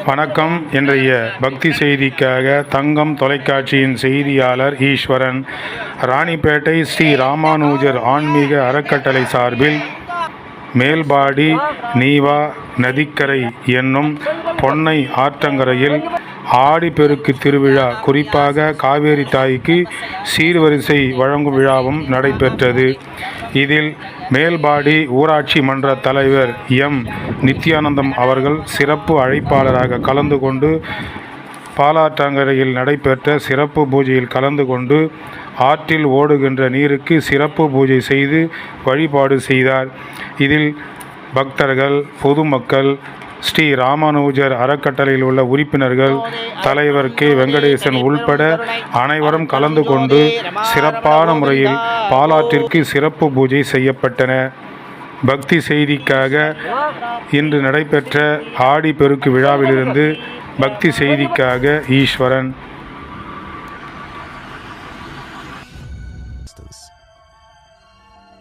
வணக்கம். இன்றைய பக்தி செய்திக்காக தங்கம் தொலைக்காட்சியின் செய்தியாளர் ஈஸ்வரன். ராணிப்பேட்டை ஸ்ரீ ராமானுஜர் ஆன்மீக அறக்கட்டளை சார்பில் மேல்பாடி நீவா நதிக்கரை என்னும் பொன்னை ஆற்றங்கரையில் ஆடிப்பெருக்கு திருவிழா, குறிப்பாக காவேரி தாய்க்கு சீர்வரிசை வழங்கும் விழாவும் நடைபெற்றது. இதில் மேல்பாடி ஊராட்சி மன்ற தலைவர் எம். நித்யானந்தம் அவர்கள் சிறப்பு அழைப்பாளராக கலந்து கொண்டு பாலாற்றங்கரையில் நடைபெற்ற சிறப்பு பூஜையில் கலந்து கொண்டு ஆற்றில் ஓடுகின்ற நீருக்கு சிறப்பு பூஜை செய்து வழிபாடு செய்தார். இதில் பக்தர்கள், பொதுமக்கள், ஸ்ரீ ராமானுஜர் அறக்கட்டளையில் உள்ள உறுப்பினர்கள், தலைவர் கே. வெங்கடேசன் உள்பட அனைவரும் கலந்து கொண்டு சிறப்பான முறையில் பாலாற்றிற்கு சிறப்பு பூஜை செய்யப்பட்டன. பக்தி செய்திக்காக இன்று நடைபெற்ற ஆடி பெருக்கு விழாவிலிருந்து பக்தி செய்திக்காக ஈஸ்வரன்.